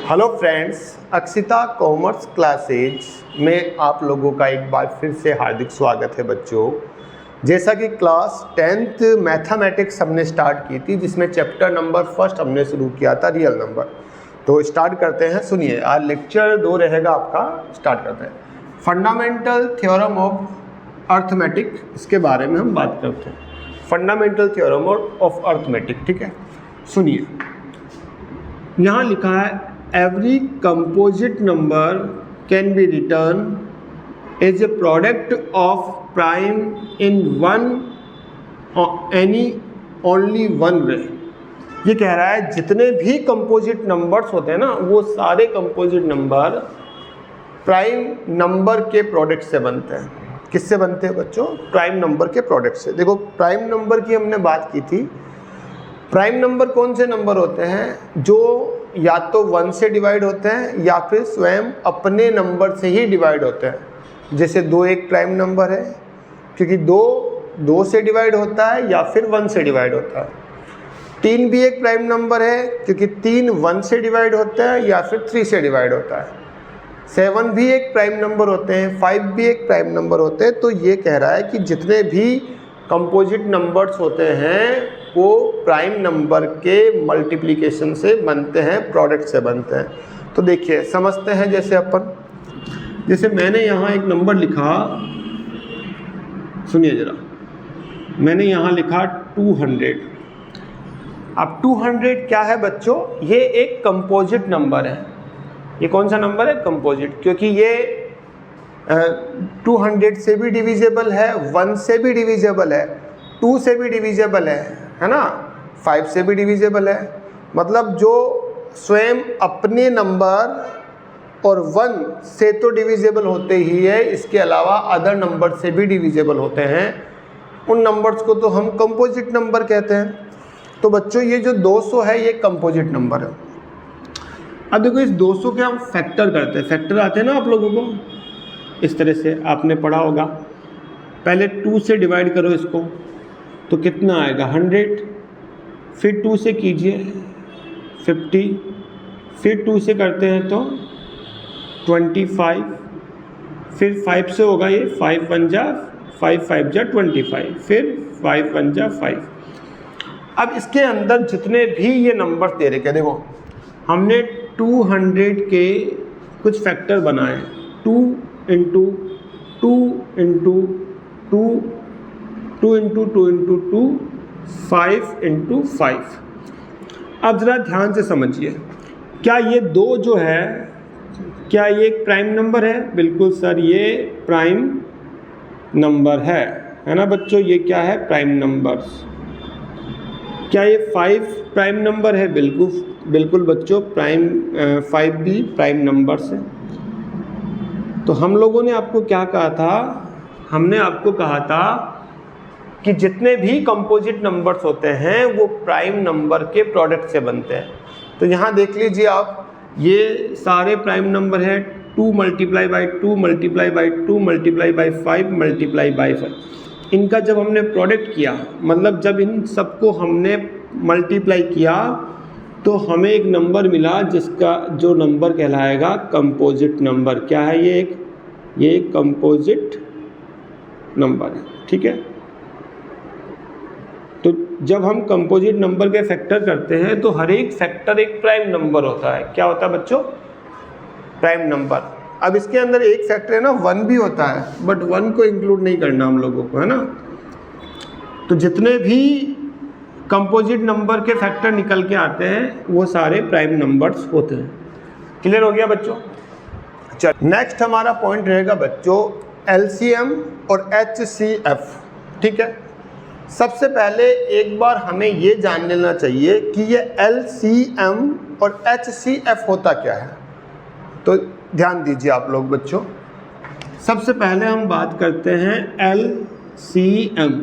Hello friends, Akshita commerce classes में आप लोगों का एक बार फिर से हार्दिक स्वागत है बच्चों। जैसा कि क्लास 10th मैथमेटिक्स हमने स्टार्ट की थी, जिसमें चैप्टर नंबर फर्स्ट हमने शुरू किया था रियल नंबर। तो स्टार्ट करते हैं, सुनिए। आज लेक्चर 2 रहेगा आपका। स्टार्ट करते हैं। फंडामेंटल थ्योरम ऑफ अर्थमेटिक, इसके बारे में हम बात करते हैं। फंडामेंटल थ्योरम ऑफ अर्थमेटिक, ठीक है। सुनिए, यहाँ लिखा है every composite number can be written as a product of prime in one or any only one way। ये कह रहा है जितने भी कंपोजिट नंबर्स होते हैं ना, वो सारे कंपोजिट नंबर प्राइम नंबर के प्रोडक्ट से बनते हैं। किससे बनते हैं बच्चों? प्राइम नंबर के प्रोडक्ट से। देखो, प्राइम नंबर की हमने बात की थी। प्राइम नंबर कौन से नंबर होते हैं? जो या तो 1 से डिवाइड होते हैं या फिर स्वयं अपने नंबर से ही डिवाइड होते हैं। जैसे 2 एक प्राइम नंबर है, क्योंकि 2 से डिवाइड होता है या फिर 1 से डिवाइड होता है। 3 भी एक प्राइम नंबर है, क्योंकि 3 1 से डिवाइड होता है या फिर 3 से डिवाइड होता है। 7 भी एक प्राइम नंबर होते हैं, 5 भी एक प्राइम नंबर होते हैं। तो ये कह रहा है कि जितने भी कंपोजिट नंबर्स होते हैं वो प्राइम नंबर के मल्टीप्लिकेशन से बनते हैं, प्रोडक्ट से बनते हैं। तो देखिए, समझते हैं। जैसे मैंने यहाँ एक नंबर लिखा, सुनिए ज़रा। मैंने यहाँ लिखा 200। अब 200 क्या है बच्चों? ये एक कंपोजिट नंबर है। ये कौन सा नंबर है? कंपोजिट। क्योंकि ये 200 से भी डिविजिबल है, 1 से भी डिविजिबल है, 2 से भी डिविजिबल है ना, 5 से भी डिविजिबल है। मतलब जो स्वयं अपने नंबर और 1 से तो डिविजिबल होते ही है, इसके अलावा अदर नंबर से भी डिविजिबल होते हैं। उन नंबर्स को तो हम कंपोजिट नंबर कहते हैं। तो बच्चों, ये जो 200 है, ये कंपोजिट नंबर है। अब देखो, इस 200 के हम फैक्टर करते हैं। फैक्टर आते हैं ना आप लोगों को, इस तरह से आपने पढ़ा होगा। पहले 2 से डिवाइड करो इसको, तो कितना आएगा? 100। फिर 2 से कीजिए 50। फिर 2 से करते हैं तो 25। फिर 5 से होगा ये 5 1 जा 5 5 जा 25। फिर 5 1 जा 5। अब इसके अंदर जितने भी ये नंबर दे रखे, देखो हमने 200 के कुछ फैक्टर बनाए। 2 into 2 into 2, 2 into 2 into 2, 5 into 5। अब ज़रा ध्यान से समझिए, क्या ये 2 जो है, क्या ये एक प्राइम नंबर है? बिल्कुल सर, ये प्राइम नंबर है ना बच्चों? ये क्या है? Prime numbers. क्या ये 5 प्राइम नंबर है? बिल्कुल बच्चों, 5 भी प्राइम नंबर्स है। तो हम लोगों ने आपको क्या कहा था? हमने आपको कहा था कि जितने भी कंपोजिट नंबर्स होते हैं वो प्राइम नंबर के प्रोडक्ट से बनते हैं। तो यहाँ देख लीजिए आप, ये सारे प्राइम नंबर हैं। 2 multiply by 2 multiply by 2 multiply by 5 multiply by 5। इनका जब हमने प्रोडक्ट किया, मतलब जब इन सबको हमने मल्टीप्लाई किया, तो हमें एक नंबर मिला, जिसका जो नंबर कहलाएगा कंपोजिट नंबर। क्या है ये? ये कंपोजिट नंबर है, ठीक है। तो जब हम कंपोजिट नंबर के फैक्टर करते हैं, तो हर एक फैक्टर एक प्राइम नंबर होता है। क्या होता है बच्चों? Prime number. अब इसके अंदर एक फैक्टर है ना, 1 भी होता है, बट 1 को इंक्लूड नहीं करना हम लोगों को, है ना। तो जितने भी कंपोजिट नंबर के फैक्टर निकल के आते हैं वो सारे प्राइम नंबर्स होते हैं। क्लियर हो गया बच्चों? चल, नेक्स्ट हमारा पॉइंट रहेगा बच्चों LCM और HCF, ठीक है। सबसे पहले एक बार हमें ये जान लेना चाहिए कि ये LCM और HCF होता क्या है। तो ध्यान दीजिए आप लोग बच्चों। सबसे पहले हम बात करते हैं LCM।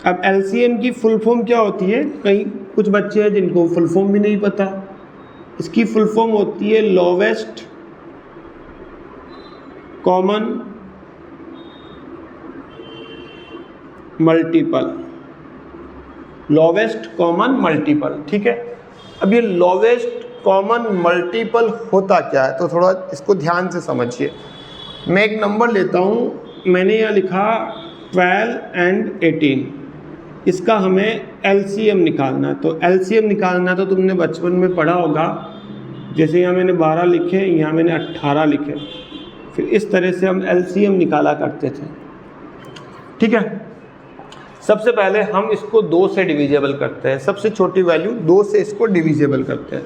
अब LCM की फुल फॉर्म क्या होती है? कई कुछ बच्चे हैं जिनको फुल फॉर्म भी नहीं पता। इसकी फुल फॉर्म होती है lowest common multiple. Lowest common multiple, ठीक है। अब ये लोवेस्ट कॉमन मल्टीपल होता क्या है, तो थोड़ा इसको ध्यान से समझिए। मैं एक नंबर लेता हूँ, मैंने यहाँ लिखा 12 एंड 18, इसका हमें LCM निकालना है। तो LCM निकालना तो तुमने बचपन में पढ़ा होगा, जैसे यहाँ मैंने 12 लिखे, यहाँ मैंने 18 लिखे, फिर इस तरह से हम LCM निकाला करते थे। ठीक है, सबसे पहले हम इसको 2 से डिविजिबल करते हैं, सबसे छोटी वैल्यू 2 से इसको डिविजिबल करते हैं।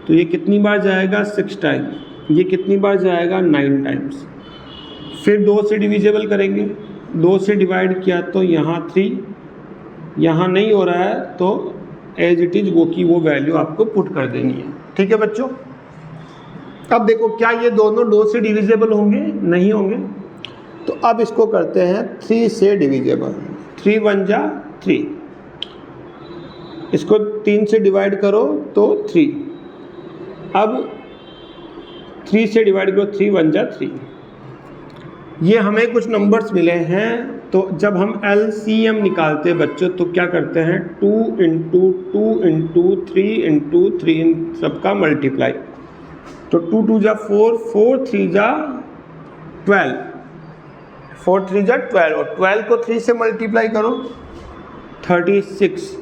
तो ये कितनी बार जाएगा 6 टाइम, ये कितनी बार जाएगा 9 टाइम्स। फिर 2 से डिविजिबल करेंगे, 2 से डिवाइड किया तो यहाँ 3, यहाँ नहीं हो रहा है तो एज इट इज़ वो की वो वैल्यू आपको पुट कर देनी है। ठीक है बच्चों, अब देखो क्या ये दोनों 2 से डिविजिबल होंगे? नहीं होंगे। तो अब इसको करते हैं 3 से डिविजिबल। 3 1 जा 3, इसको 3 से डिवाइड करो तो 3, अब 3 से डिवाइड करो, 3 1 जा 3। ये हमें कुछ नंबर्स मिले हैं, तो जब हम LCM निकालते हैं बच्चों तो क्या करते हैं 2 × 2 × 3 × 3 इन सबका मल्टीप्लाई। तो 2 2 जा 4, 4 3 जा 12, 4 3 जा 12, और 12 को 3 से मल्टीप्लाई करो 36।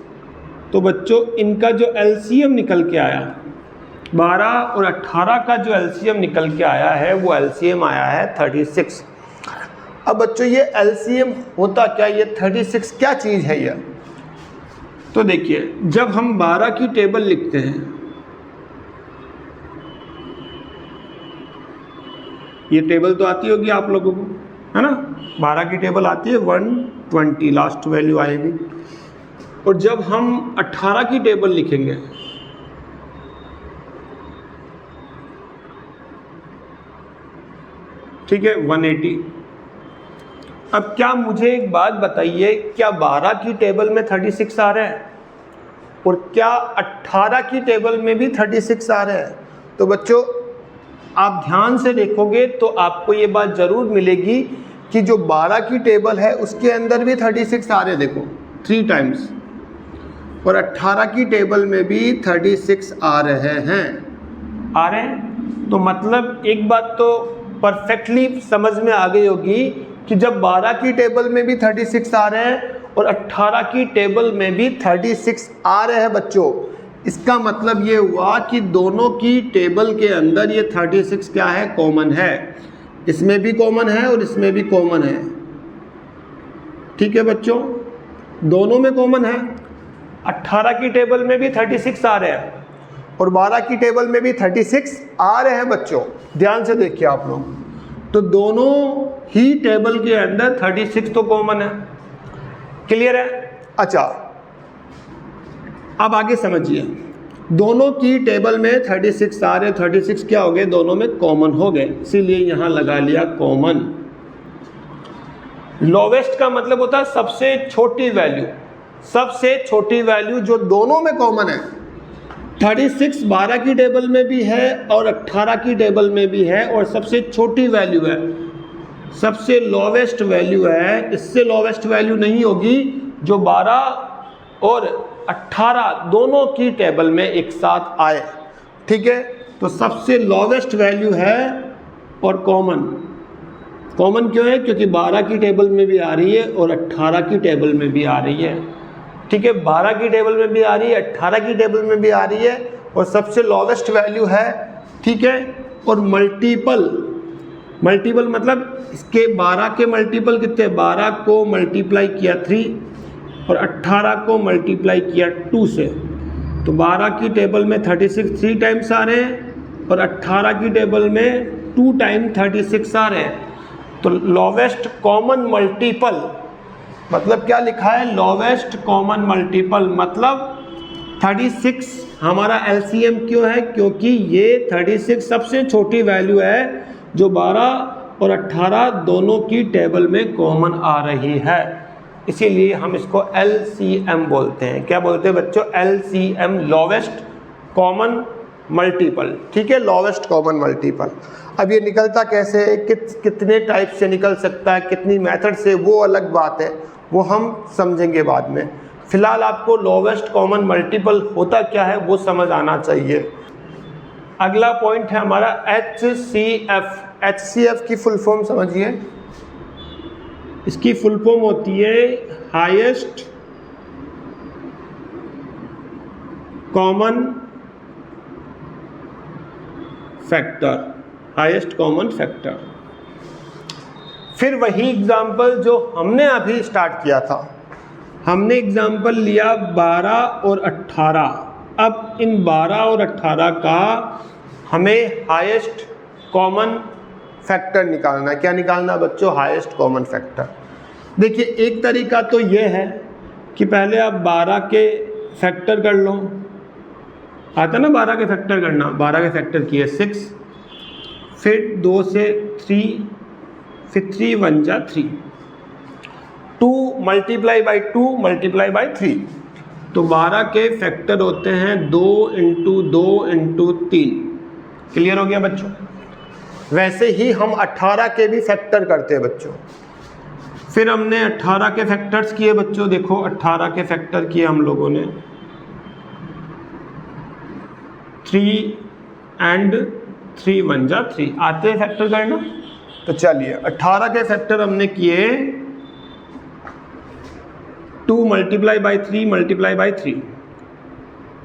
तो बच्चों इनका जो LCM निकल के आया 12 और 18 का जो LCM निकल के आया है वो LCM आया है 36। अब बच्चों ये LCM होता क्या, ये 36 क्या चीज़ है ये? तो देखिए जब हम 12 की टेबल लिखते हैं, ये टेबल तो आती होगी आप लोगों को, है ना? 12 की टेबल आती है 120, लास्ट वैल्यू आएगी। और जब हम 18 की टेबल लिखेंगे, ठीक है 180। अब क्या मुझे एक बात बताइए, क्या 12 की टेबल में 36 आ रहा है और क्या 18 की टेबल में भी 36 आ रहा है? तो बच्चों आप ध्यान से देखोगे तो आपको ये बात ज़रूर मिलेगी कि जो 12 की टेबल है उसके अंदर भी 36 आ रहे हैं, देखो 3 टाइम्स, और 18 की टेबल में भी 36 आ रहे हैं। तो मतलब एक बात तो परफेक्टली समझ में आ गई होगी कि जब 12 की टेबल में भी 36 आ रहे हैं और 18 की टेबल में भी 36 आ रहे हैं बच्चों, इसका मतलब ये हुआ कि दोनों की टेबल के अंदर ये 36 क्या है, कॉमन है। इसमें भी कॉमन है और इसमें भी कॉमन है। ठीक है बच्चों, दोनों में कॉमन है। 18 की टेबल में भी 36 आ रहे हैं और 12 की टेबल में भी 36 आ रहे हैं बच्चों, ध्यान से देखिए आप लोग। तो दोनों ही टेबल के अंदर 36 तो कॉमन है। क्लियर है? अच्छा अब आगे समझिए, दोनों की टेबल में 36 आ रहे, 36 क्या हो गए, दोनों में कॉमन हो गए, इसीलिए यहां लगा लिया कॉमन। लोवेस्ट का मतलब होता है सबसे छोटी वैल्यू, सबसे छोटी वैल्यू जो दोनों में कॉमन है। 36 12 की टेबल में भी है और 18 की टेबल में भी है, और सबसे छोटी वैल्यू है, सबसे लोवेस्ट वैल्यू है। इससे लोवेस्ट वैल्यू नहीं होगी जो 12 और 18 दोनों की टेबल में एक साथ आए। ठीक है, तो सबसे लोवेस्ट वैल्यू है और कॉमन। कॉमन क्यों है? क्योंकि 12 की टेबल में भी आ रही है और 18 की टेबल में भी आ रही है। ठीक है, 12 की टेबल में भी आ रही है, 18 की टेबल में भी आ रही है, और सबसे लोवेस्ट वैल्यू है। ठीक है, और मल्टीपल, मल्टीपल मतलब इसके 12 के मल्टीपल कितने, 12 को मल्टीप्लाई किया 3 और 18 को मल्टीप्लाई किया 2 से, तो 12 की टेबल में 36 3 टाइम्स आ रहे हैं और 18 की टेबल में 2 टाइम 36 आ रहे हैं। तो लोवेस्ट कॉमन मल्टीपल मतलब क्या लिखा है, लोवेस्ट कॉमन मल्टीपल मतलब 36 हमारा LCM क्यों है, क्योंकि ये 36 सबसे छोटी वैल्यू है जो 12 और 18 दोनों की टेबल में कॉमन आ रही है, इसीलिए हम इसको LCM बोलते हैं। क्या बोलते हैं बच्चों? LCM, lowest common multiple. ठीक है, लोवेस्ट कॉमन मल्टीपल। अब ये निकलता कैसे है, कितने टाइप से निकल सकता है, कितनी मेथड से, वो अलग बात है, वो हम समझेंगे बाद में। फिलहाल आपको लोवेस्ट कॉमन मल्टीपल होता क्या है वो समझ आना चाहिए। अगला पॉइंट है हमारा HCF। HCF की फुल फॉर्म समझिए, इसकी फुल फॉर्म होती है highest common factor. Highest common factor. फिर वही एग्जाम्पल जो हमने अभी स्टार्ट किया था, हमने एग्जाम्पल लिया 12 और 18। अब इन 12 और 18 का हमें हाईएस्ट कॉमन फैक्टर निकालना है। क्या निकालना है बच्चों? Highest common factor. देखिए एक तरीका तो ये है कि पहले आप 12 के फैक्टर कर लो। आता ना 12 के फैक्टर करना। 12 के फैक्टर किए 6, फिर 2 से 3, फिर 3 1 जा 3, 2 मल्टीप्लाई बाई 2 मल्टीप्लाई बाई 3। तो 12 के फैक्टर होते हैं 2 इंटू 2 इंटू 3। क्लियर हो गया बच्चों? वैसे ही हम 18 के भी फैक्टर करते हैं बच्चों। फिर हमने 18 के फैक्टर्स किए बच्चों। देखो 18 के फैक्टर किए हम लोगों ने 3 एंड 3 1 जा 3। आते हैं फैक्टर करना? तो चलिए 18 के फैक्टर हमने किए 2 multiply by 3 multiply by 3।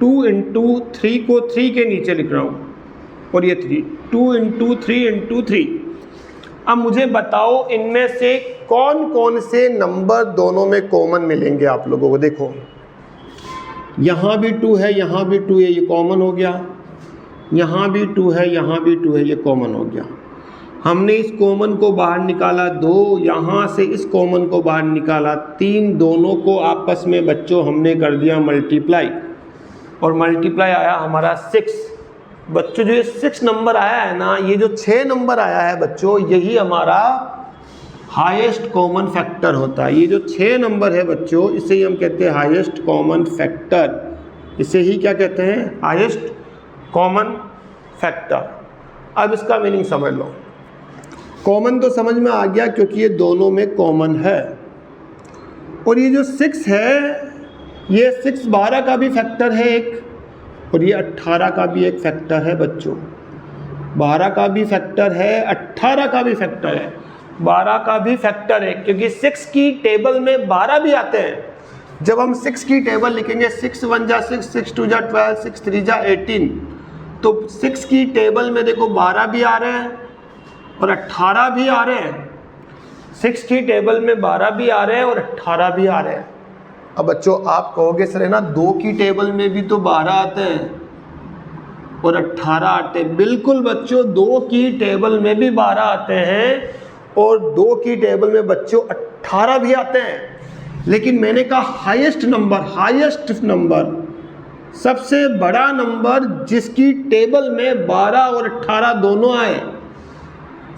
2 into 3 को 3 के नीचे लिख रहा हूँ और ये 3। 2 इंटू 3 इंटू 3। अब मुझे बताओ इनमें से कौन कौन से नंबर दोनों में कॉमन मिलेंगे आप लोगों को। देखो यहाँ भी 2 है, यहाँ भी 2 है, ये कॉमन हो गया। यहाँ भी 2 है, यहाँ भी 2 है, ये कॉमन हो गया। हमने इस कॉमन को बाहर निकाला 2, यहाँ से इस कॉमन को बाहर निकाला 3। दोनों को आपस में बच्चों हमने कर दिया मल्टीप्लाई, और मल्टीप्लाई आया हमारा 6। बच्चों जो ये 6 नंबर आया है ना, ये जो 6 नंबर आया है बच्चों, यही हमारा हाईएस्ट कॉमन फैक्टर होता है। ये जो 6 नंबर है बच्चों, इसे ही हम कहते हैं हाईएस्ट कॉमन फैक्टर। इसे ही क्या कहते हैं? Highest common factor. अब इसका मीनिंग समझ लो। कॉमन तो समझ में आ गया क्योंकि ये दोनों में कॉमन है। और ये जो 6 है, ये 6 12 का भी फैक्टर है एक, और ये 18 का भी एक फैक्टर है बच्चों। 12 का भी फैक्टर है, 18 का भी फैक्टर है, 12 का भी फैक्टर है, क्योंकि 6 की टेबल में 12 भी आते हैं। जब हम 6 की टेबल लिखेंगे 6 1 जा 6, 6 2 जा 12, 6 3 जा 18, तो 6 की टेबल में देखो 12 भी आ रहे हैं और 18 भी आ रहे हैं। 6 की टेबल में 12 भी आ रहे हैं और 18 भी आ रहे हैं। अब बच्चों आप कहोगे सर है ना 2 की टेबल में भी तो 12 आते हैं और 18 आते हैं। बिल्कुल बच्चों, 2 की टेबल में भी 12 आते हैं और 2 की टेबल में बच्चों 18 भी आते हैं। लेकिन मैंने कहा हाईएस्ट नंबर, सबसे बड़ा नंबर जिसकी टेबल में 12 और 18 दोनों आए,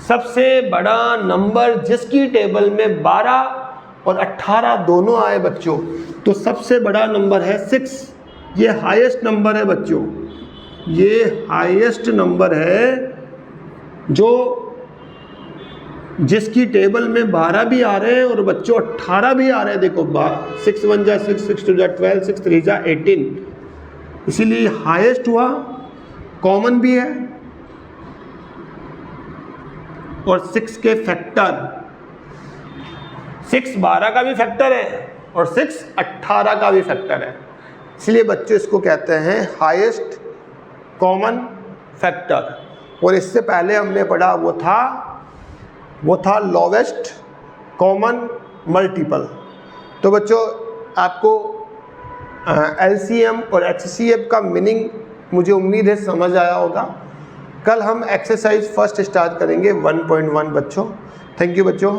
सबसे बड़ा नंबर जिसकी टेबल में 12 और 18 दोनों आए बच्चों, तो सबसे बड़ा नंबर है 6। ये हाईएस्ट नंबर है बच्चों, ये हाईएस्ट नंबर है जो जिसकी टेबल में 12 भी आ रहे हैं और बच्चों 18 भी आ रहे हैं। देखो 6 1 जा 6, 6 2 जा 12, 6 3 जा 18। इसीलिए हाईएस्ट हुआ, कॉमन भी है, और 6 के फैक्टर, 6 12 का भी फैक्टर है और 6 18 का भी फैक्टर है। इसलिए बच्चों इसको कहते हैं हाईएस्ट कॉमन फैक्टर। और इससे पहले हमने पढ़ा वो था लोवेस्ट कॉमन मल्टीपल। तो बच्चों आपको एलसीएम और एचसीएफ का मीनिंग मुझे उम्मीद है समझ आया होगा। कल हम एक्सरसाइज फर्स्ट स्टार्ट करेंगे 1.1 बच्चों। थैंक यू बच्चों।